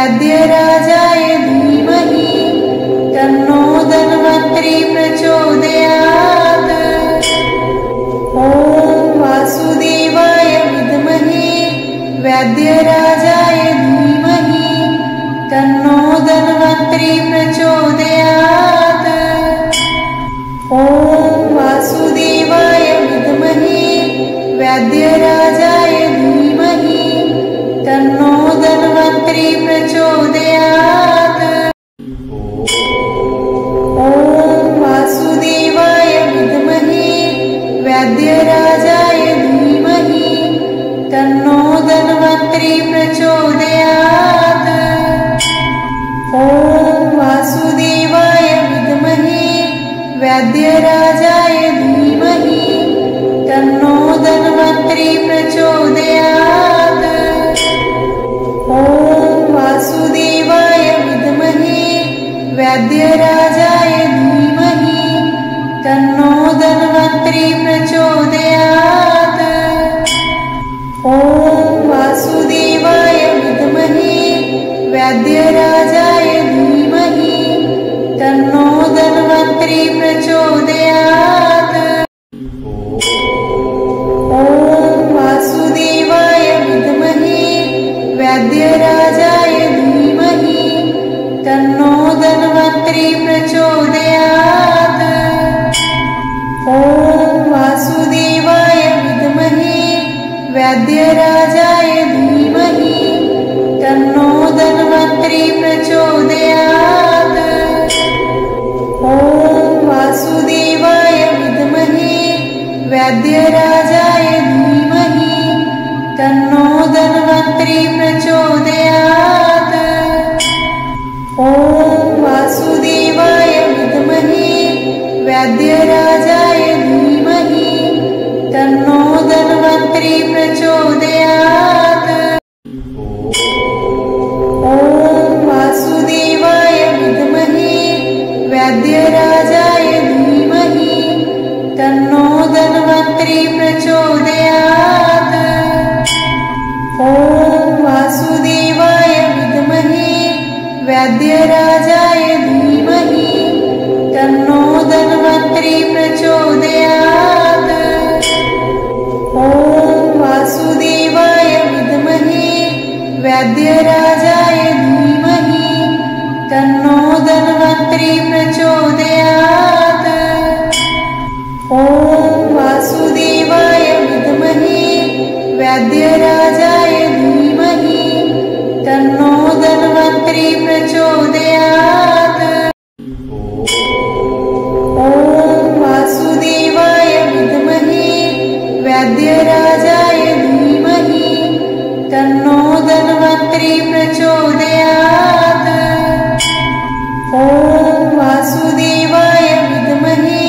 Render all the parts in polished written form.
वैद्यराजाय धीमहि तन्नो धन्वन्तरि प्रचोदयात्। ॐ वासुदेवाय विद्महे वैद्यराजाय धीमहि तन्नो धन्वन्तरि प्रचोदयात्। ॐ वासुदेवाय विद्महे वैद्यराजाय धीमहि तन्नो धन्वन्तरि प्रचोदयात्। ॐ वासुदेवाय विद्महे वैद्यराजाय धीमहि तन्नो धन्वन्तरि प्रचोदयात्। ॐ वासुदेवाय विद्महे वैद्यराजाय धीमहि तन्नो धन्वन्तरि प्रचोदयात्। ॐ वासुदेवाय विद्महे वैद्यराजाय धीमहि तन्नो धन्वन्तरि प्रचोदयात्। ॐ वासुदेवाय विद्महे वैद्यराजाय धीमहि तन्नो धन्वन्तरि प्रचोदयात्। ॐ वासुदेवाय विद्महे वैद्यराजाय धीमहि तन्नो धन्वन्तरि प्रचोदयात्। ॐ वासुदेवाय विद्महे वैद्यराजाय धीमहि तन्नो धन्वन्तरि प्रचोदयात्। ॐ वासुदेवाय विद्महे वैद्यराजाय धीमहि तन्नो धन्वन्तरि प्रचोदयात्। ॐ वासुदेवाय विद्महे वैद्यराजाय धीमहि तन्नो धन्वन्तरि प्रचोदयात्। ॐ वासुदेवाय विद्महे वैद्यराजाय धीमहि तन्नो धन्वन्तरि प्रचोदयात्। ॐ वासुदेवाय विद्महे वैद्यराजाय धीमहि तन्नो धन्वन्तरि प्रचोदयात्। ॐ वासुदेवाय विद्महे वैद्यराजाय धीमहि तन्नो धन्वन्तरि प्रचोदयात्। ॐ वासुदेवाय विद्महे वैद्यराजाय धीमहि तन्नो धन्वन्तरि प्रचोदयात्। ॐ वासुदेवाय विद्महे वैद्यराजाय धीमहि तन्नो धन्वन्तरि प्रचोदयात्। ॐ वासुदेवाय विद्महे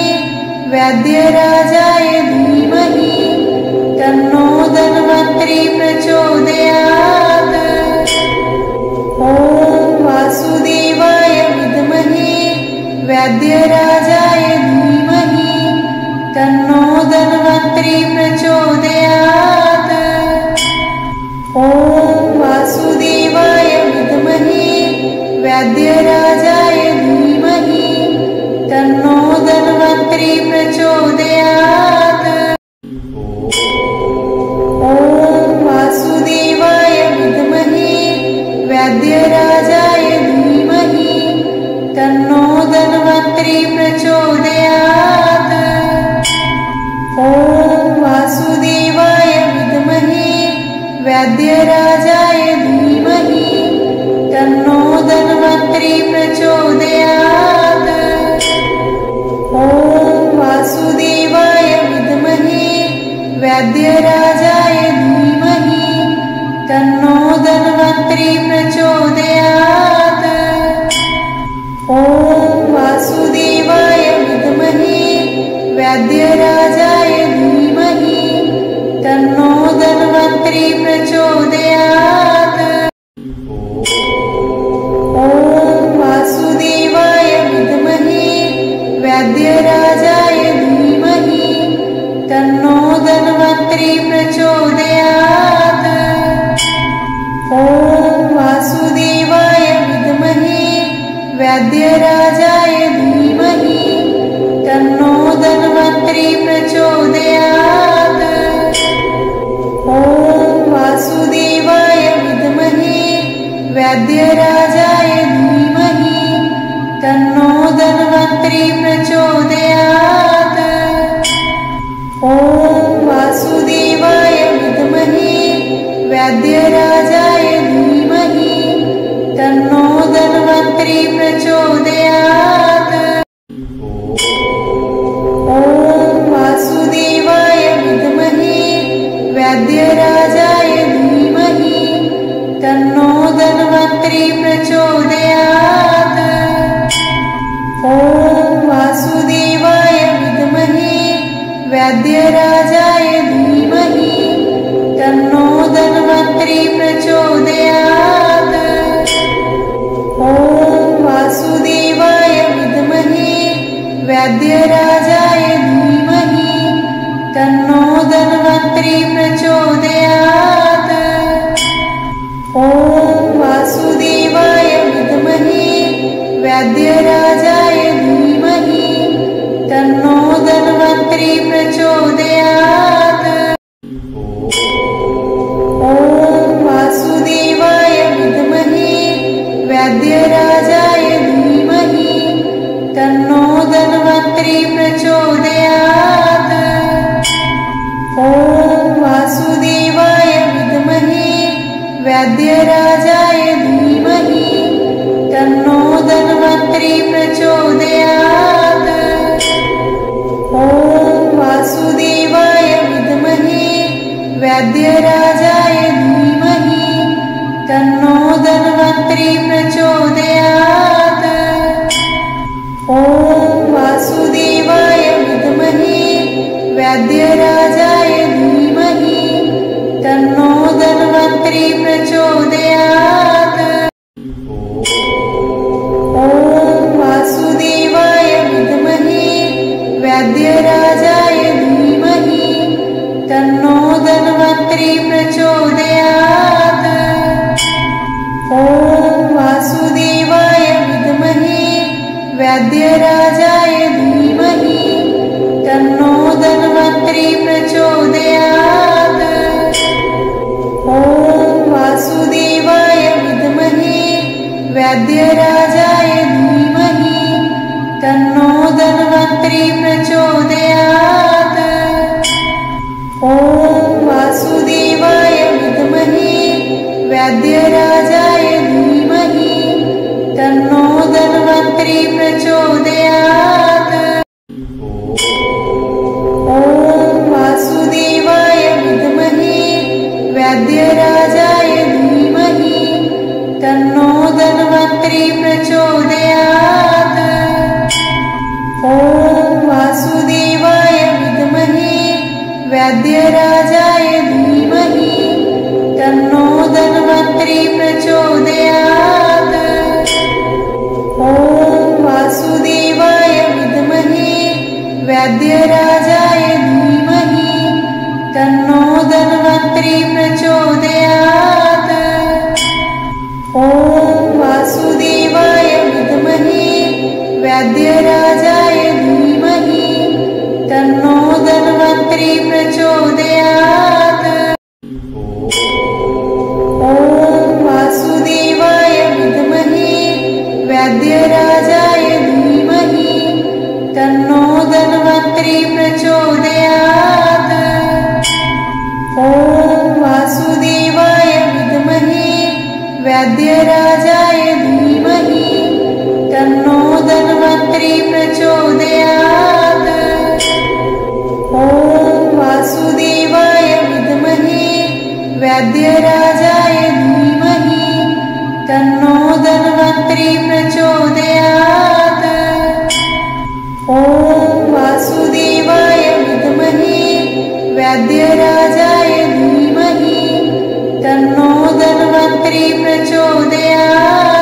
वैद्यराजाय धीमहि तन्नो धन्वन्तरि प्रचोदयात्। ॐ वासुदेवाय विद्महे वैद्यराजाय धीमहि तन्नो धन्वन्तरि प्रचोदयात्। ॐ वासुदेवाय विद्महे वैद्यराजाय धीमहि तन्नो धन्वन्तरि प्रचोदयात्। ॐ वासुदेवाय विद्महे वैद्यराजाय धीमहि तन्नो धन्वन्तरि प्रचोदयात्। ॐ वासुदेवाय विद्महे वैद्यराजाय धीमहि तन्नो धन्वन्तरि प्रचोदयात्। ॐ वासुदेवाय व्याद्यराजाय धीमहि तन्नो धन्वन्त्री प्रचोदयात्। ॐ वासुदेवाय विद्महे व्याद्यराजाय धीमहि तन्नो धन्वन्त्री प्रचोदयात्। ॐ वासुदेवाय विद्महे व्याद्यराजाय धीमहि तन्नो धन्वन्त्री प्रचोदयात्। ॐ वासुदेवाय विद्महे व्याद्यराजाय धीमहि तन्नो धन्वन्त्री प्रचोदयात्। ॐ वासुदेवाय विद्महे व्याद्यराजाय धीमहि तन्नो धन्वन्त्री प्रचोदयात्। ॐ वासुदेवाय विद्महे व्याद्यराजाय धीमहि तन्नो धन्वन्त्री प्रचोदयात्। ॐ वासुदेवाय विद्महे व्याद्यराजाय धीमहि तन्नो धन्वन्त्री प्रचोदयात्। ॐ वासुदेवाय विद्महे व्याद्यराजाय धीमहि तन्नो धन्वन्त्री प्रचोदयात्। ॐ वासुदेवाय विद्महे व्याद्यराजाय धीमहि तन्नो धन्वन्त्री प्रचोदयात्। ॐ वासुदेवाय विद्महे व्याद्यराजाय धीमहि तन्नो धन्वन्त्री प्रचोदयात्। ॐ वासुदेवाय विद्महे व्याद्यराजाय धीमहि तन्नो धन्वन्त्री प्रचोदयात्। ॐ वासुदेवाय विद्महे व्याद्यराजाय धीमहि तन्नो धन्वन्त्री प्रचोदयात्। ॐ वासुदेवाय विद्महे व्याद्यराजाय धीमहि तन्नो धन्वन्त्री प्रचोदयात्। ॐ वासुदेवाय विद्महे व्याद्यराजाय धीमहि तन्नो धन्वन्त्री प्रचोदयात्। ॐ वासुदेवाय विद्महे व्याद्यराजाय धीमहि तन्नो धन्वन्त्री प्रचोदयात्। ॐ वासुदेवाय विद्महे व्याद्यराजाय धीमहि तन्नो धन्वन्त्री प्रचोदयात्। ॐ वासुदेवाय विद्महे व्याद्यराजाय धीमहि तन्नो धन्वन्त्री प्रचोदयात्। ॐ वासुदेवाय विद्महे व्याद्यराजाय धीमहि तन्नो धन्वन्त्री प्रचोदयात्। ॐ वासुदेवाय विद्महे व्याद्यराजाय धीमहि तन्नो धन्वन्त्री प्रचोदयात्। ॐ वासुदेवाय विद्महे व्याद्यराजाय धीमहि तन्नो धन्वन्त्री प्रचोदयात्। ॐ वासुदेवाय विद्महे व्याद्यराजाय धीमहि तन्नो धन्वन्त्री प्रचोदयात्। ॐ वासुदेवाय विद्महे व्याद्यराजाय धीमहि तन्नो धन्वन्त्री प्रचोदयात्। ॐ वासुदेवाय विद्महे व्याद्यराजाय धीमहि तन्नो धन्वन्त्री प्रचोदयात्।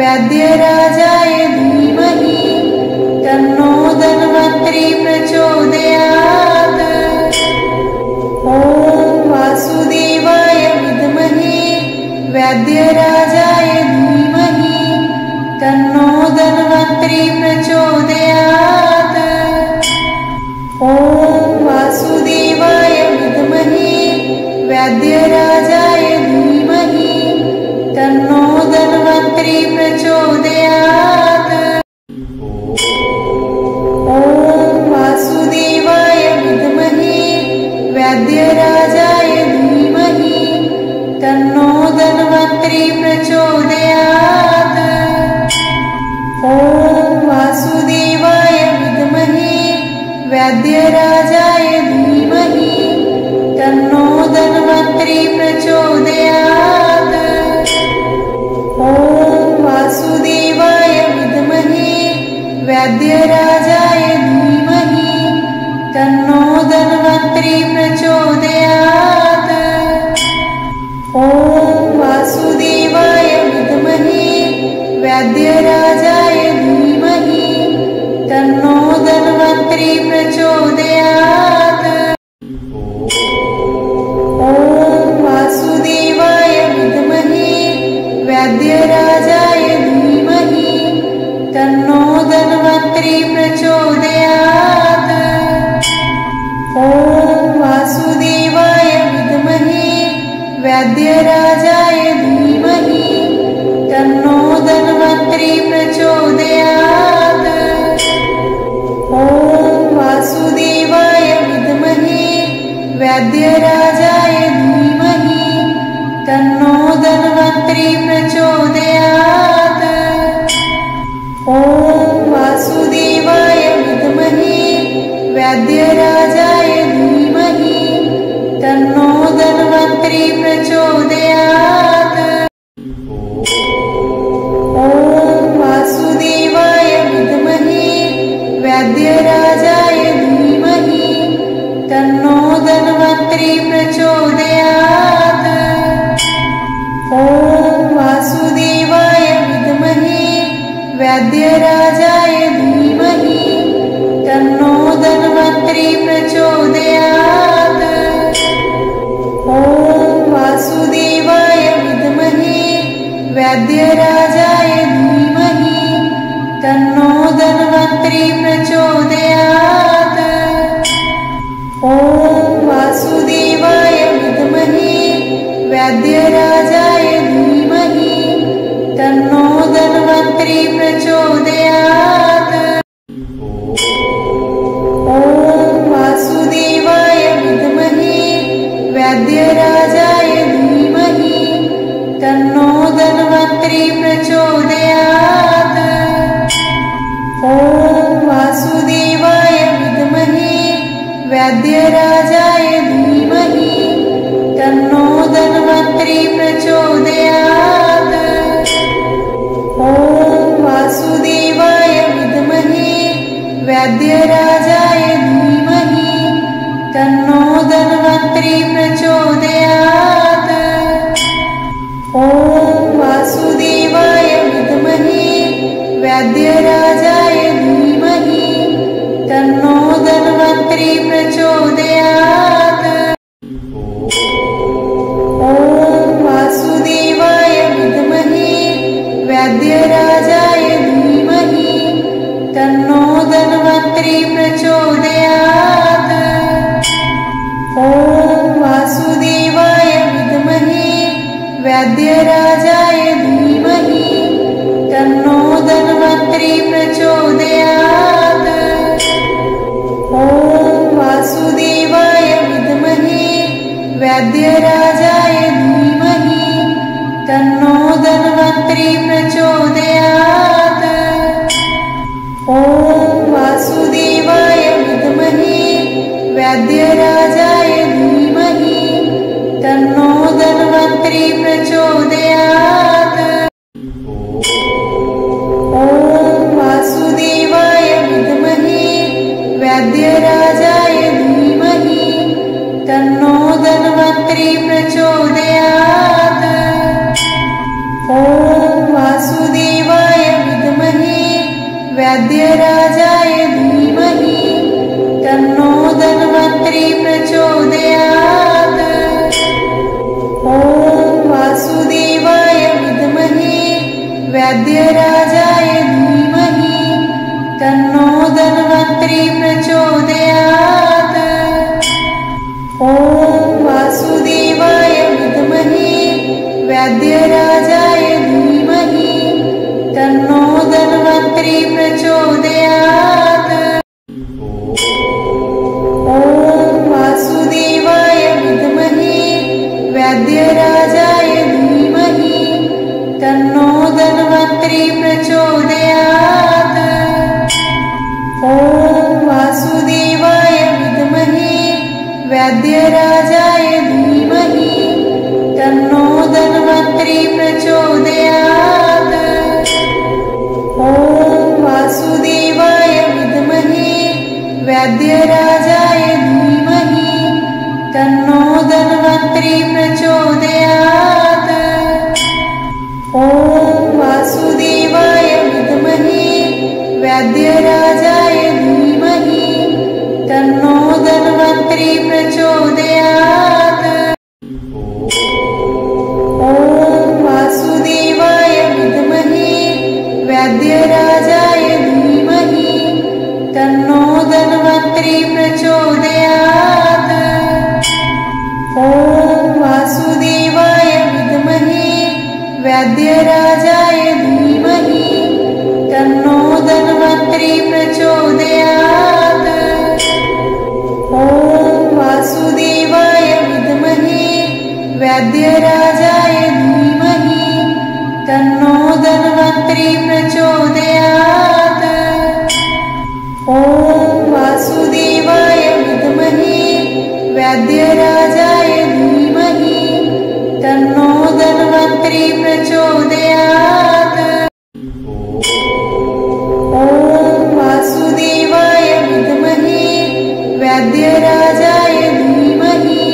व्याध्यराजाय धीमहि तन्नो धन्वन्त्री प्रचोदयात्। ॐ वासुदेवाय विद्महे व्याध्यराजाय धीमहि तन्नो धन्वन्त्री प्रचोदयात्। ॐ वासुदेवाय विद्महे व्याध्यराजाय धीमहि तन्नो धन्वन्त्री प्रचोदयात्। ॐ वासुदेवाय विद्महे व्याध्यराजाय धीमहि तन्नो धन्वन्त्री प्रचोदयात्। ॐ वासुदेवाय विद्महे व्याध्यराजाय धीमहि तन्नो धन्वन्त्री प्रचोदयात्। ॐ वासुदेवाय विद्महे व्याध्यराजाय धीमहि तन्नो धन्वन्त्री प्रचोदयात्। ॐ वासुदेवाय विद्महे व्याध्यराजाय धीमहि तन्नो धन्वन्त्री प्रचोदयात्। ॐ वासुदेवाय विद्महे व्याध्यराजाय धीमहि तन्नो धन्वन्त्री प्रचोदयात्। ॐ वासुदेवाय विद्महे व्याध्यराजाय धीमहि तन्नो धन्वन्त्री प्रचोदयात्। ॐ वासुदेवाय विद्महे व्याध्यराजाय धीमहि तन्नो धन्वन्त्री प्रचोदयात्। ॐ वासुदेवाय विद्महे व्याध्यराजाय धीमहि तन्नो धन्वन्त्री प्रचोदयात्। ॐ वासुदेवाय विद्महे व्याध्यराजाय धीमहि तन्नो धन्वन्त्री प्रचोदयात्। ॐ वासुदेवाय विद्महे व्याध्यराजाय धीमहि तन्नो धन्वन्त्री प्रचोदयात्। ॐ वासुदेवाय विद्महे व्याध्यराजाय धीमहि तन्नो धन्वन्त्री प्रचोदयात्। ॐ वासुदेवाय विद्महे व्याध्यराजाय धीमहि तन्नो धन्वन्त्री प्रचोदयात्। ॐ वासुदेवाय विद्महे व्याध्यराजाय धीमहि तन्नो धन्वन्त्री प्रचोदयात्। ॐ वासुदेवाय विद्महे व्याध्यराजाय धीमहि तन्नो धन्वन्त्री प्रचोदयात्। ॐ वासुदेवाय विद्महे व्याध्यराजाय धीमहि तन्नो धन्वन्त्री प्रचोदयात्। ॐ वासुदेवाय विद्महे व्याध्यराजाय धीमहि तन्नो धन्वन्त्री प्रचोदयात्। ॐ वासुदेवाय विद्महे व्याध्यराजाय धीमहि तन्नो धन्वन्त्री प्रचोदयात्। ॐ वासुदेवाय विद्महे व्याध्यराजाय धीमहि तन्नो धन्वन्त्री प्रचोदयात्। ॐ वासुदेवाय विद्महे व्याध्यराजाय धीमहि तन्नो धन्वन्त्री प्रचोदयात्। ॐ वासुदेवाय विद्महे व्याध्यराजाय धीमहि तन्नो धन्वन्त्री प्रचोदयात्। ॐ वासुदेवाय विद्महे व्याध्यराजाय धीमहि तन्नो धन्वन्त्री प्रचोदयात्। ॐ वासुदेवाय व्याध्यराजाय धीमहि तन्नो धन्वन्त्री प्रचोदयात्। ॐ वासुदेवाय विद्महे व्याध्यराजाय धीमहि तन्नो धन्वन्त्री प्रचोदयात्। ॐ वासुदेवाय विद्महे व्याध्यराजाय धीमहि तन्नो धन्वन्त्री प्रचोदयात्। ॐ वासुदेवाय विद्महे व्याध्यराजाय धीमहि तन्नो धन्वन्त्री प्रचोदयात्। ॐ वासुदेवाय विद्महे व्याध्यराजाय धीमहि तन्नो धन्वन्त्री प्रचोदयात्। ॐ वासुदेवाय विद्महे व्याध्यराजाय धीमहि तन्नो धन्वन्त्री प्रचोदयात्। ॐ वासुदेवाय विद्महे व्याध्यराजाय धीमहि तन्नो धन्वन्त्री प्रचोदयात्। ॐ वासुदेवाय विद्महे व्याध्यराजाय धीमहि तन्नो धन्वन्त्री प्रचोदयात्। ॐ वासुदेवाय विद्महे व्याध्यराजाय धीमहि तन्नो धन्वन्त्री प्रचोदयात्। ॐ वासुदेवाय विद्महे व्याध्यराजाय धीमहि तन्नो धन्वन्त्री प्रचोदयात्। ॐ वासुदेवाय विद्महे व्याध्यराजाय धीमहि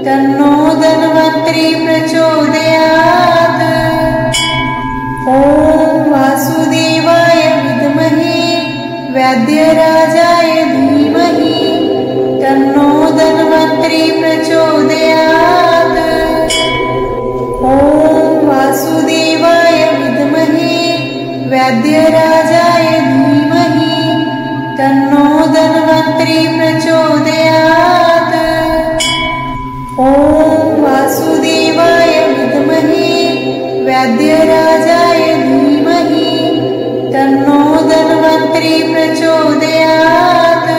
तन्नो धन्वन्त्री प्रचोदयात्। ॐ वासुदेवाय विद्महे व्याध्यराजाय धीमहि तन्नो धन्वन्त्री प्रचोदयात्। ॐ वासुदेवाय विद्महे व्याध्यराजाय धीमहि तन्नो धन्वन्त्री प्रचोदयात्। ॐ वासुदेवाय विद्महे व्याध्यराजाय धीमहि तन्नो धन्वन्त्री प्रचोदयात्।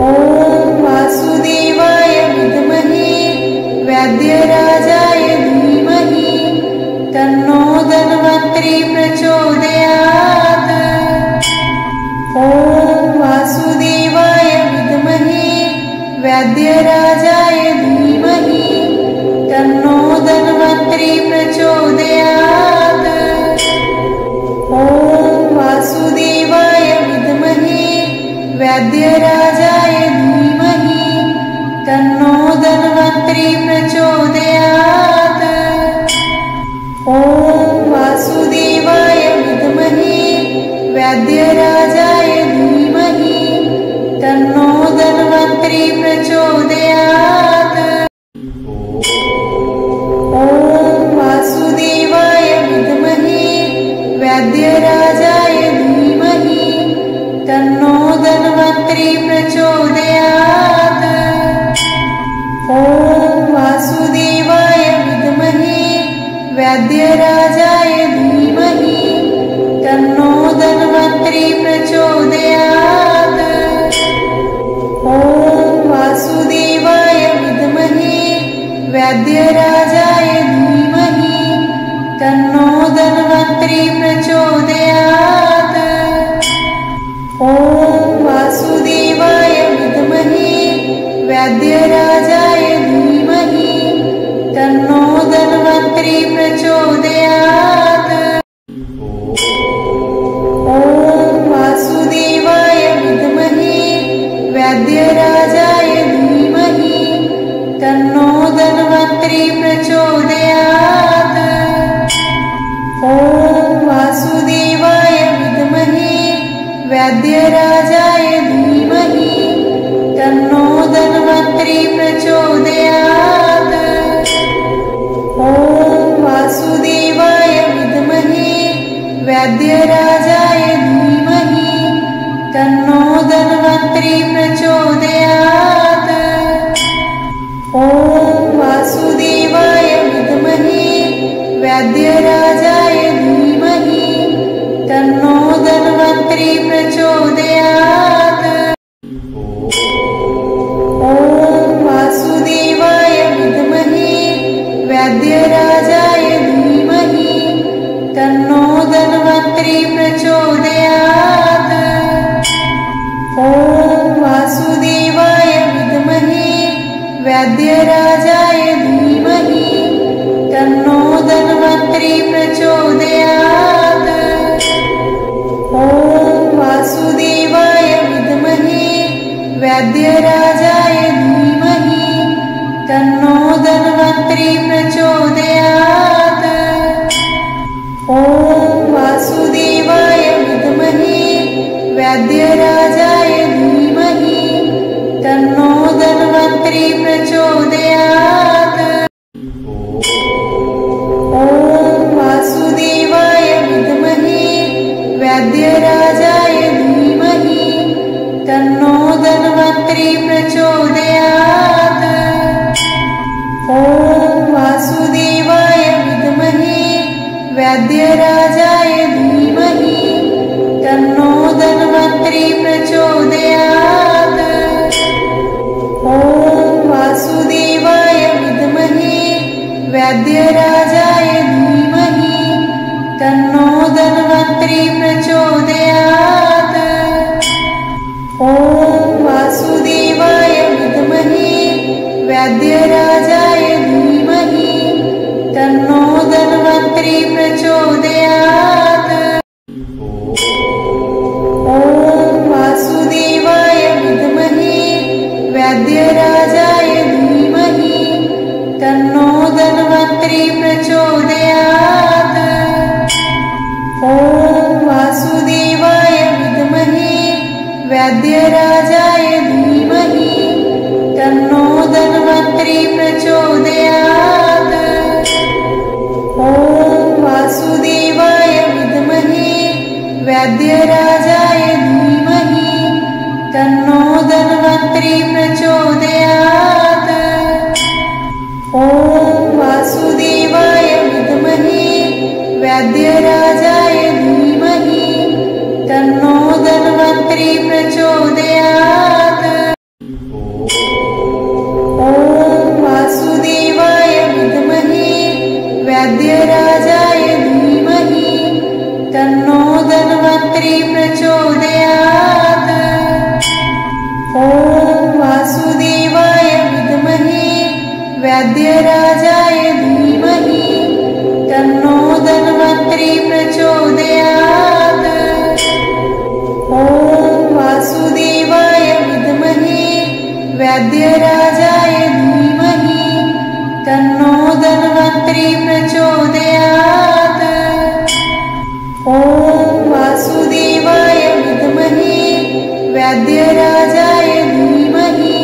ॐ वासुदेवाय विद्महे व्याध्यराजाय धीमहि तन्नो धन्वन्त्री प्रचोदयात्। ॐ वासुदेवाय विद्महे व्याध्यराजाय धीमहि तन्नो धन्वन्त्री प्रचोदयात्। ॐ वासुदेवाय विद्महे व्याध्यराजाय धीमहि तन्नो धन्वन्त्री प्रचोदयात्। ॐ वासुदेवाय विद्महे व्याध्यराजाय धीमहि तन्नो धन्वन्त्री प्रचोदयात्। ॐ वासुदेवाय विद्महे व्याध्यराजाय धीमहि तन्नो धन्वन्त्री प्रचोदयात्। ॐ वासुदेवाय विद्महे व्याध्यराजाय धीमहि तन्नो धन्वन्त्री प्रचोदयात्। ॐ वासुदेवाय विद्महे व्याध्यराजाय धीमहि तन्नो धन्वन्त्री प्रचोदयात्। ॐ वासुदेवाय विद्महे व्याध्यराजाय धीमहि तन्नो धन्वन्त्री प्रचोदयात्। ॐ वासुदेवाय विद्महे व्याध्यराजाय धीमहि तन्नो धन्वन्त्री प्रचोदयात्। ॐ वासुदेवाय विद्महे व्याध्यराजाय धीमहि तन्नो धन्वन्त्री प्रचोदयात्। ॐ वासुदेवाय धन्वन्त्री प्रचोदयात्। ॐ वासुदेवाय विद्महे व्याध्यराजाय धीमहि तन्नो धन्वन्त्री प्रचोदयात्। ॐ वासुदेवाय विद्महे व्याध्यराजाय धीमहि तन्नो धन्वन्त्री प्रचोदयात्। ॐ वासुदेवाय विद्महे व्याध्यराजाय धीमहि तन्नो धन्वन्त्री प्रचोदयात्। ॐ वासुदेवाय विद्महे व्याध्यराजाय धीमहि तन्नो धन्वन्त्री प्रचोदयात्। ॐ वासुदेवाय विद्महे व्याध्यराजाय धीमहि तन्नो धन्वन्त्री प्रचोदयात्। ॐ वासुदेवाय विद्महे व्याध्यराजाय धीमहि तन्नो धन्वन्त्री प्रचोदयात्। ॐ वासुदेवाय विद्महे व्याध्यराजाय धीमहि तन्नो धन्वन्त्री प्रचोदयात्। ॐ वासुदेवाय विद्महे व्याध्यराजाय धीमहि तन्नो धन्वन्त्री प्रचोदयात्। ॐ वासुदेवाय विद्महे व्याध्यराजाय धीमहि तन्नो धन्वन्त्री प्रचोदयात्। ॐ वासुदेवाय विद्महे व्याध्यराजाय धीमहि तन्नो धन्वन्त्री प्रचोदयात्। ॐ वासुदेवाय विद्महे व्याध्यराजाय धीमहि तन्नो धन्वन्त्री प्रचोदयात्। ॐ वासुदेवाय विद्महे व्याध्यराजाय धीमहि तन्नो धन्वन्त्री प्रचोदयात्। ॐ वासुदेवाय विद्महे व्याध्यराजाय धीमहि तन्नो धन्वन्त्री प्रचोदयात्। ॐ वासुदेवाय विद्महे व्याध्यराजाय धीमहि तन्नो धन्वन्त्री प्रचोदयात्। ॐ वासुदेवाय विद्महे व्याध्यराजाय धीमहि तन्नो धन्वन्त्री प्रचोदयात्। ॐ वासुदेवाय विद्महे व्याध्यराजाय धीमहि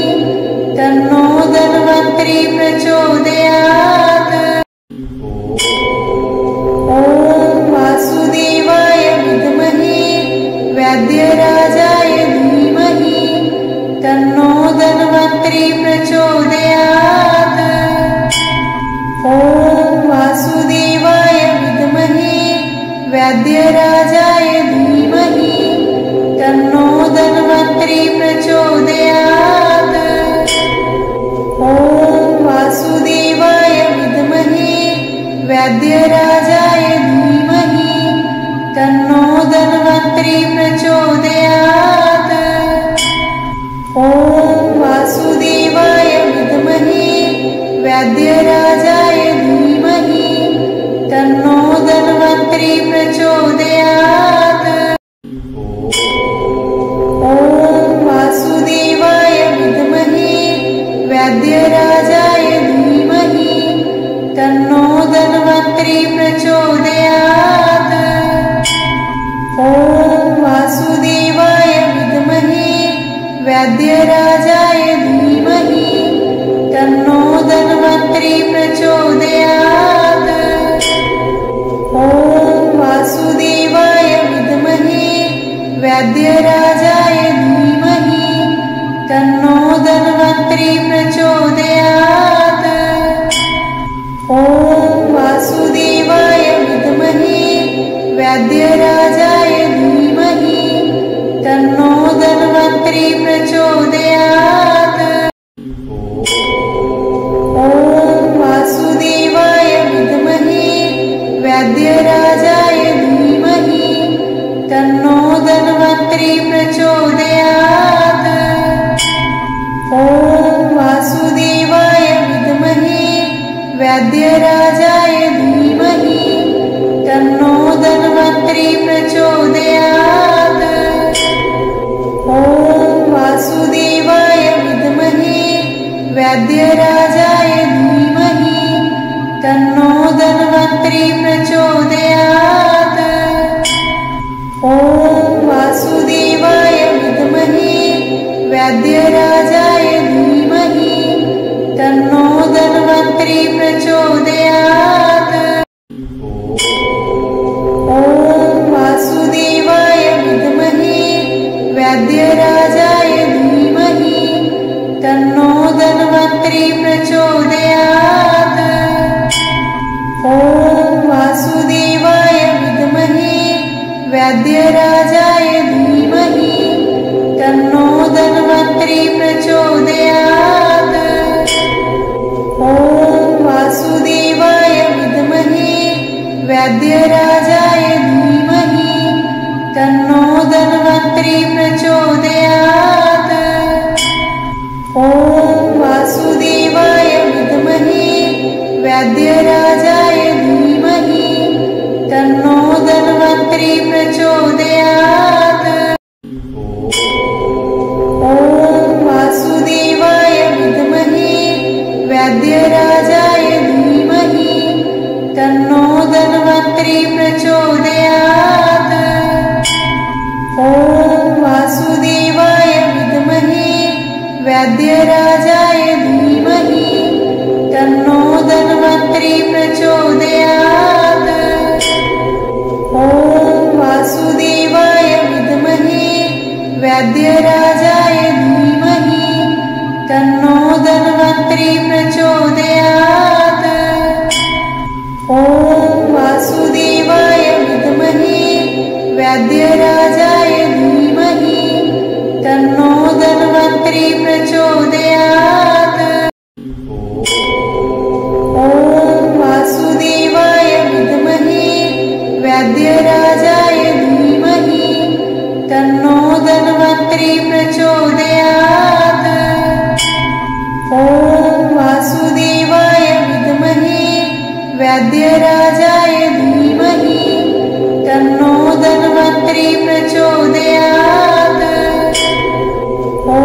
तन्नो धन्वन्त्री प्रचोदयात्। ॐ वासुदेवाय विद्महे व्याध्यराजाय धीमहि तन्नो धन्वन्त्री प्रचोदयात्। ॐ वासुदेवाय विद्महे व्याध्यराजाय धीमहि तन्नो धन्वन्त्री प्रचोदयात्। ॐ वासुदेवाय विद्महे व्याध्यराजाय धीमहि तन्नो धन्वन्त्री प्रचोदयात्। ॐ वासुदेवाय विद्महे व्याध्यराजाय धीमहि तन्नो धन्वन्त्री प्रचोदयात्। ॐ वासुदेवाय विद्महे व्याध्यराजाय धीमहि तन्नो धन्वन्त्री प्रचोदयात्। ॐ वासुदेवाय विद्महे व्याध्यराजाय धीमहि तन्नो धन्वन्त्री प्रचोदयात्। ॐ वासुदेवाय विद्महे व्याध्यराजाय धीमहि तन्नो धन्वन्त्री प्रचोदयात्। ॐ वासुदेवाय विद्महे व्याध्यराजाय धीमहि धन्वन्तरि प्रचोदयात्। ॐ वासुदेवाय विद्महे व्याध्यराजाय धीमहि तन्नो धन्वन्तरि प्रचोदयात्। ॐ वासुदेवाय विद्महे व्याध्यराजाय धीमहि तन्नो धन्वन्तरि प्रचोदयात्। ॐ वासुदेवाय विद्महे व्याध्यराजाय धीमहि तन्नो धन्वन्तरि प्रचोदयात्। ॐ वासुदेवाय विद्महे व्याध्यराजाय धीमहि तन्नो धन्वन्तरि प्रचोदयात्। ॐ वासुदेवाय विद्महे व्याध्यराजाय धीमहि तन्नो धन्वन्तरि प्रचोदयात्। ॐ वासुदेवाय विद्महे व्याध्यराजाय धीमहि तन्नो धन्वन्तरि प्रचोदयात्। ॐ वासुदेवाय विद्महे व्याध्यराजाय धीमहि तन्नो धन्वन्तरि प्रचोदयात्। ॐ वासुदेवाय विद्महे व्याध्यराजाय धीमहि तन्नो धन्वन्तरि प्रचोदयात्। ॐ वासुदेवाय विद्महे व्याध्यराजाय धीमहि तन्नो धन्वन्तरि प्रचोदयात्। ॐ वासुदेवाय विद्महे व्याध्यराजाय धीमहि तन्नो धन्वन्तरि प्रचोदयात्। ॐ वासुदेवाय विद्महे व्याध्यराजाय धीमहि तन्नो धन्वन्तरि प्रचोदयात्। ॐ वासुदेवाय विद्महे व्याध्यराजाय धीमहि तन्नो धन्वन्तरि प्रचोदयात्। ॐ वासुदेवाय विद्महे व्याध्यराजाय धीमहि तन्नो धन्वन्तरि प्रचोदयात्। ॐ वासुदेवाय विद्महे व्याध्यराजाय धीमहि तन्नो धन्वन्तरि प्रचोदयात्। ॐ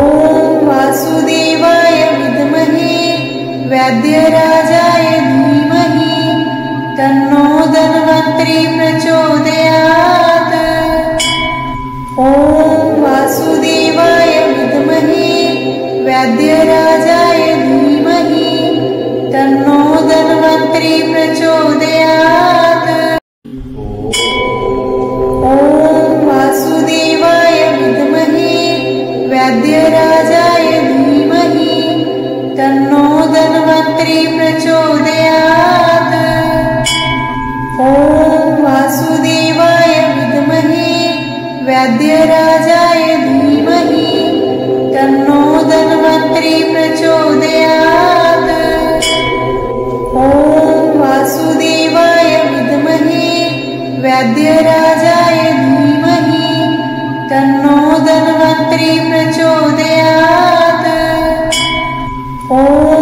वासुदेवाय विद्महे व्याध्यराजाय धीमहि तन्नो धन्वन्तरि प्रचोदयात्। ॐ वासुदेवाय विद्महे व्याध्यराजाय धीमहि तन्नो धन्वन्तरि प्रचोदयात्। ॐ वासुदेवाय विद्महे व्याध्यराजाय धीमहि तन्नो धन्वन्तरि प्रचोदयात्। ॐ वासुदेवाय विद्महे व्याध्यराजाय धीमहि तन्नो धन्वन्तरि प्रचोदयात्। ॐ वासुदेवाय विद्महे व्याध्यराजाय धीमहि तन्नो धन्वन्तरि प्रचोदयात्। ॐ